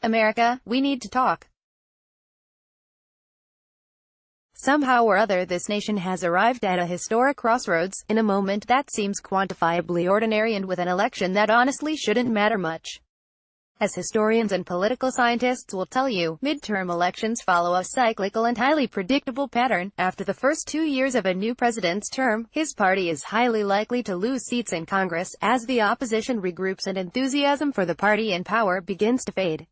America, we need to talk. Somehow or other this nation has arrived at a historic crossroads, in a moment that seems quantifiably ordinary and with an election that honestly shouldn't matter much. As historians and political scientists will tell you, midterm elections follow a cyclical and highly predictable pattern. After the first 2 years of a new president's term, his party is highly likely to lose seats in Congress, as the opposition regroups and enthusiasm for the party in power begins to fade.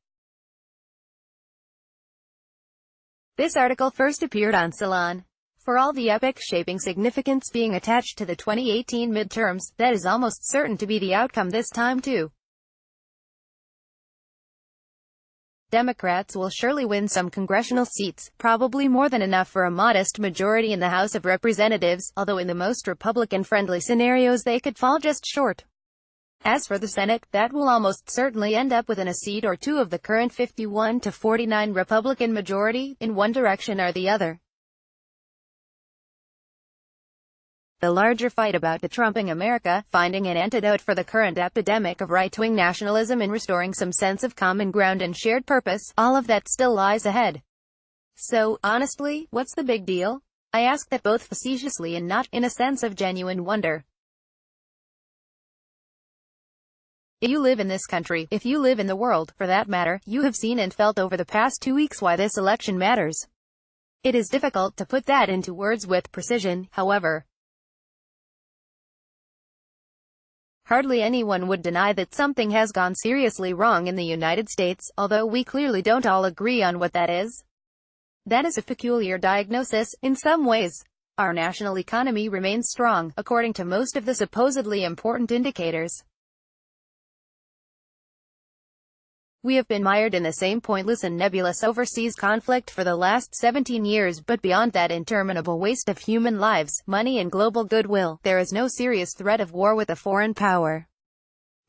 This article first appeared on Salon. For all the epoch-shaping significance being attached to the 2018 midterms, that is almost certain to be the outcome this time too. Democrats will surely win some congressional seats, probably more than enough for a modest majority in the House of Representatives, although in the most Republican-friendly scenarios they could fall just short. As for the Senate, that will almost certainly end up within a seat or two of the current 51 to 49 Republican majority, in one direction or the other. The larger fight about the Trumping America, finding an antidote for the current epidemic of right-wing nationalism and restoring some sense of common ground and shared purpose, all of that still lies ahead. So, honestly, what's the big deal? I ask that both facetiously and not in a sense of genuine wonder. If you live in this country, if you live in the world, for that matter, you have seen and felt over the past 2 weeks why this election matters. It is difficult to put that into words with precision, however. Hardly anyone would deny that something has gone seriously wrong in the United States, although we clearly don't all agree on what that is. That is a peculiar diagnosis, in some ways. Our national economy remains strong, according to most of the supposedly important indicators. We have been mired in the same pointless and nebulous overseas conflict for the last 17 years, but beyond that interminable waste of human lives, money and global goodwill, there is no serious threat of war with a foreign power.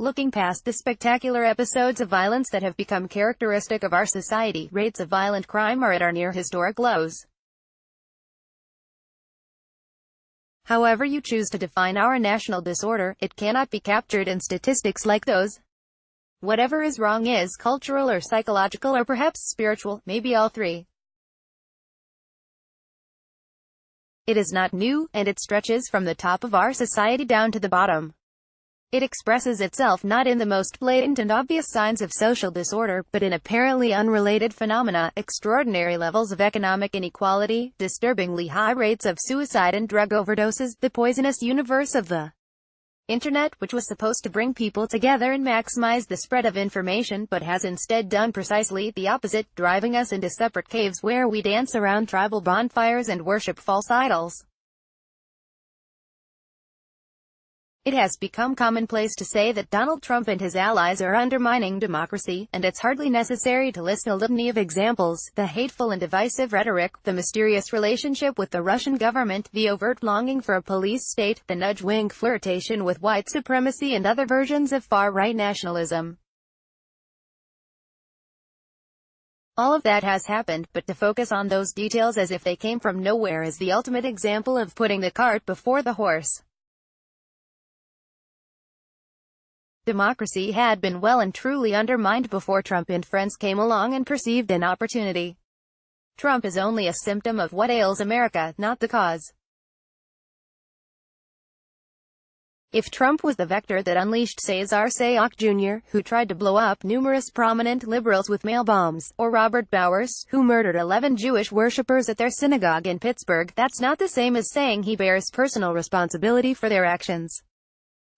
Looking past the spectacular episodes of violence that have become characteristic of our society, rates of violent crime are at our near-historic lows. However you choose to define our national disorder, it cannot be captured in statistics like those. Whatever is wrong is cultural or psychological or perhaps spiritual, maybe all three. It is not new, and it stretches from the top of our society down to the bottom. It expresses itself not in the most blatant and obvious signs of social disorder, but in apparently unrelated phenomena, extraordinary levels of economic inequality, disturbingly high rates of suicide and drug overdoses, the poisonous universe of the Internet, which was supposed to bring people together and maximize the spread of information, but has instead done precisely the opposite, driving us into separate caves where we dance around tribal bonfires and worship false idols. It has become commonplace to say that Donald Trump and his allies are undermining democracy, and it's hardly necessary to list a litany of examples: the hateful and divisive rhetoric, the mysterious relationship with the Russian government, the overt longing for a police state, the nudge-wink flirtation with white supremacy and other versions of far-right nationalism. All of that has happened, but to focus on those details as if they came from nowhere is the ultimate example of putting the cart before the horse. Democracy had been well and truly undermined before Trump and friends came along and perceived an opportunity. Trump is only a symptom of what ails America, not the cause. If Trump was the vector that unleashed Cesar Sayoc Jr., who tried to blow up numerous prominent liberals with mail bombs, or Robert Bowers, who murdered 11 Jewish worshippers at their synagogue in Pittsburgh, that's not the same as saying he bears personal responsibility for their actions.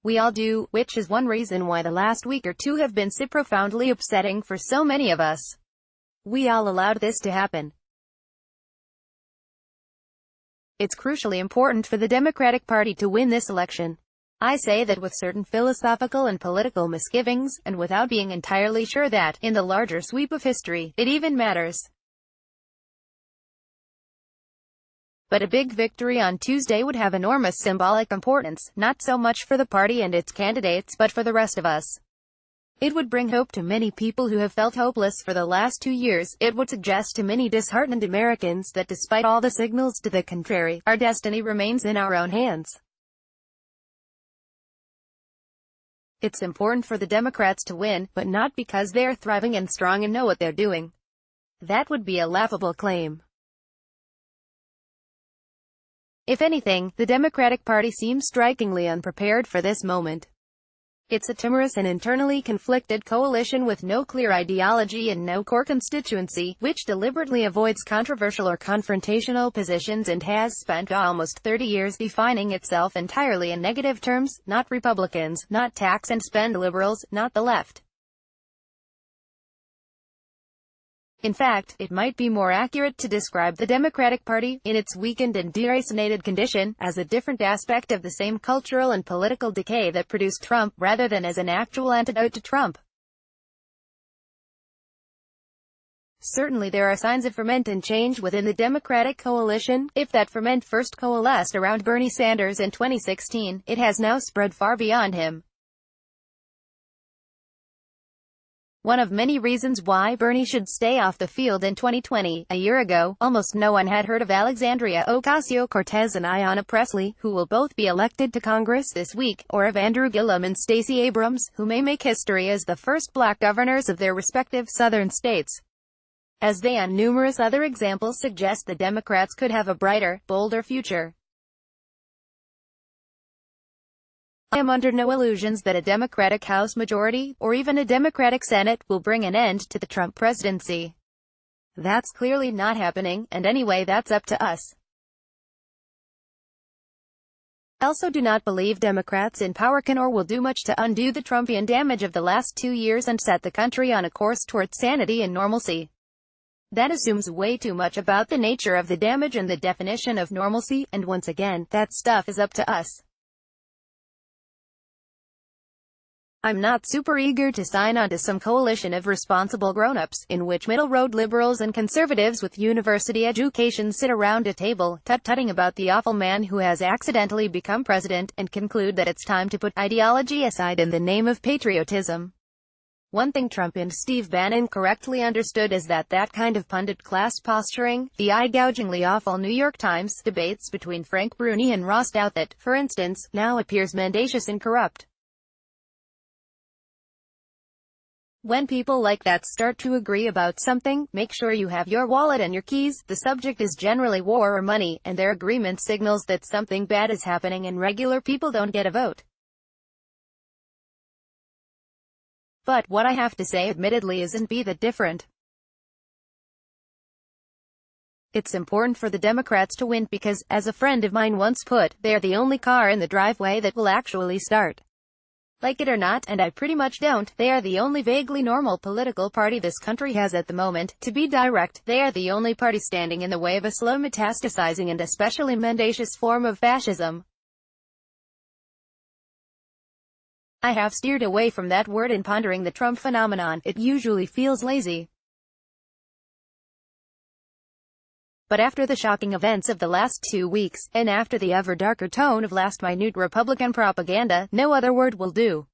We all do, which is one reason why the last week or two have been so profoundly upsetting for so many of us. We all allowed this to happen. It's crucially important for the Democratic Party to win this election. I say that with certain philosophical and political misgivings, and without being entirely sure that, in the larger sweep of history, it even matters. But a big victory on Tuesday would have enormous symbolic importance, not so much for the party and its candidates but for the rest of us. It would bring hope to many people who have felt hopeless for the last 2 years. It would suggest to many disheartened Americans that despite all the signals to the contrary, our destiny remains in our own hands. It's important for the Democrats to win, but not because they're thriving and strong and know what they're doing. That would be a laughable claim. If anything, the Democratic Party seems strikingly unprepared for this moment. It's a timorous and internally conflicted coalition with no clear ideology and no core constituency, which deliberately avoids controversial or confrontational positions and has spent almost 30 years defining itself entirely in negative terms: not Republicans, not tax and spend liberals, not the left. In fact, it might be more accurate to describe the Democratic Party, in its weakened and deracinated condition, as a different aspect of the same cultural and political decay that produced Trump, rather than as an actual antidote to Trump. Certainly there are signs of ferment and change within the Democratic coalition. If that ferment first coalesced around Bernie Sanders in 2016, it has now spread far beyond him. One of many reasons why Bernie should stay off the field in 2020. A year ago, almost no one had heard of Alexandria Ocasio-Cortez and Ayanna Pressley, who will both be elected to Congress this week, or of Andrew Gillum and Stacey Abrams, who may make history as the first black governors of their respective southern states. As they and numerous other examples suggest, the Democrats could have a brighter, bolder future. I am under no illusions that a Democratic House majority, or even a Democratic Senate, will bring an end to the Trump presidency. That's clearly not happening, and anyway that's up to us. I also do not believe Democrats in power can or will do much to undo the Trumpian damage of the last 2 years and set the country on a course toward sanity and normalcy. That assumes way too much about the nature of the damage and the definition of normalcy, and once again, that stuff is up to us. I'm not super eager to sign on to some coalition of responsible grown-ups, in which middle-road liberals and conservatives with university education sit around a table, tut-tutting about the awful man who has accidentally become president, and conclude that it's time to put ideology aside in the name of patriotism. One thing Trump and Steve Bannon correctly understood is that kind of pundit class posturing, the eye-gougingly awful New York Times debates between Frank Bruni and Ross Douthat, for instance, now appears mendacious and corrupt. When people like that start to agree about something, make sure you have your wallet and your keys. The subject is generally war or money, and their agreement signals that something bad is happening and regular people don't get a vote. But what I have to say admittedly isn't be that different. It's important for the Democrats to win because, as a friend of mine once put, they're the only car in the driveway that will actually start. Like it or not, and I pretty much don't, they are the only vaguely normal political party this country has at the moment. To be direct, they are the only party standing in the way of a slow metastasizing and especially mendacious form of fascism. I have steered away from that word in pondering the Trump phenomenon. It usually feels lazy. But after the shocking events of the last 2 weeks, and after the ever darker tone of last minute Republican propaganda, no other word will do.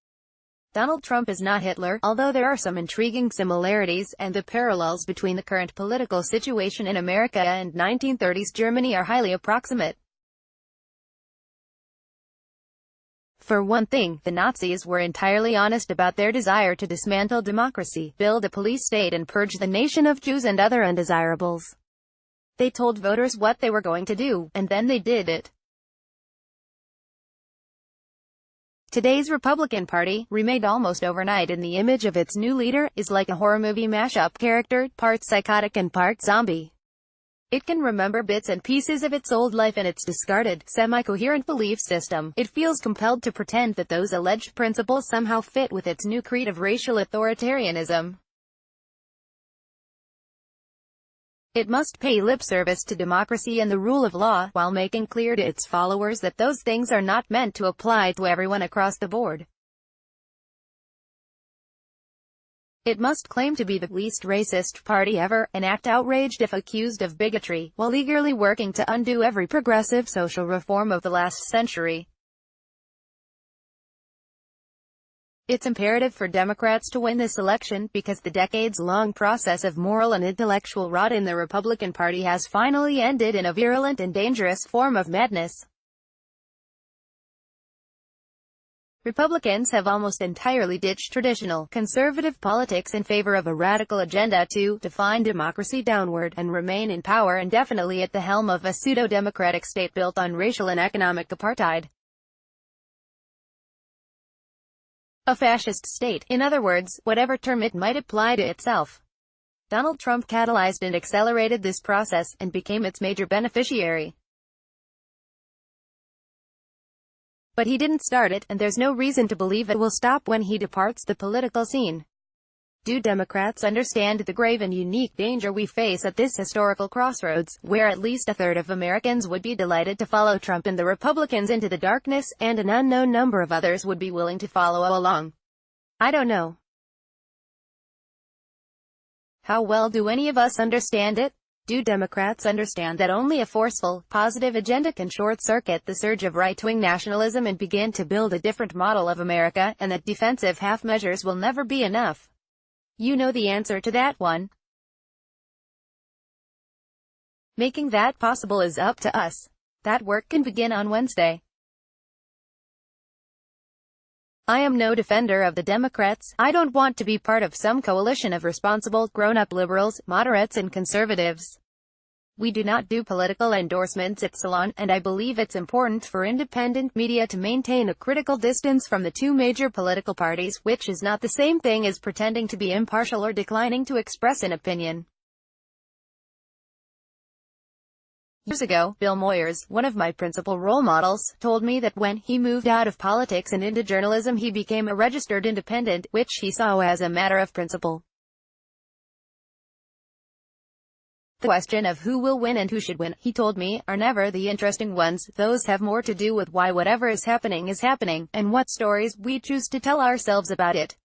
Donald Trump is not Hitler, although there are some intriguing similarities, and the parallels between the current political situation in America and 1930s Germany are highly approximate. For one thing, the Nazis were entirely honest about their desire to dismantle democracy, build a police state and purge the nation of Jews and other undesirables. They told voters what they were going to do, and then they did it. Today's Republican Party, remade almost overnight in the image of its new leader, is like a horror movie mashup character, part psychotic and part zombie. It can remember bits and pieces of its old life and its discarded, semi-coherent belief system. It feels compelled to pretend that those alleged principles somehow fit with its new creed of racial authoritarianism. It must pay lip service to democracy and the rule of law, while making clear to its followers that those things are not meant to apply to everyone across the board. It must claim to be the least racist party ever, and act outraged if accused of bigotry, while eagerly working to undo every progressive social reform of the last century. It's imperative for Democrats to win this election, because the decades-long process of moral and intellectual rot in the Republican Party has finally ended in a virulent and dangerous form of madness. Republicans have almost entirely ditched traditional, conservative politics in favor of a radical agenda to define democracy downward, and remain in power indefinitely at the helm of a pseudo-democratic state built on racial and economic apartheid. A fascist state, in other words, whatever term it might apply to itself. Donald Trump catalyzed and accelerated this process, and became its major beneficiary. But he didn't start it, and there's no reason to believe it will stop when he departs the political scene. Do Democrats understand the grave and unique danger we face at this historical crossroads, where at least a third of Americans would be delighted to follow Trump and the Republicans into the darkness, and an unknown number of others would be willing to follow along? I don't know. How well do any of us understand it? Do Democrats understand that only a forceful, positive agenda can short-circuit the surge of right-wing nationalism and begin to build a different model of America, and that defensive half measures will never be enough? You know the answer to that one. Making that possible is up to us. That work can begin on Wednesday. I am no defender of the Democrats. I don't want to be part of some coalition of responsible, grown-up liberals, moderates and conservatives. We do not do political endorsements at Salon, and I believe it's important for independent media to maintain a critical distance from the two major political parties, which is not the same thing as pretending to be impartial or declining to express an opinion. Years ago, Bill Moyers, one of my principal role models, told me that when he moved out of politics and into journalism he became a registered independent, which he saw as a matter of principle. The question of who will win and who should win, he told me, are never the interesting ones. Those have more to do with why whatever is happening, and what stories we choose to tell ourselves about it.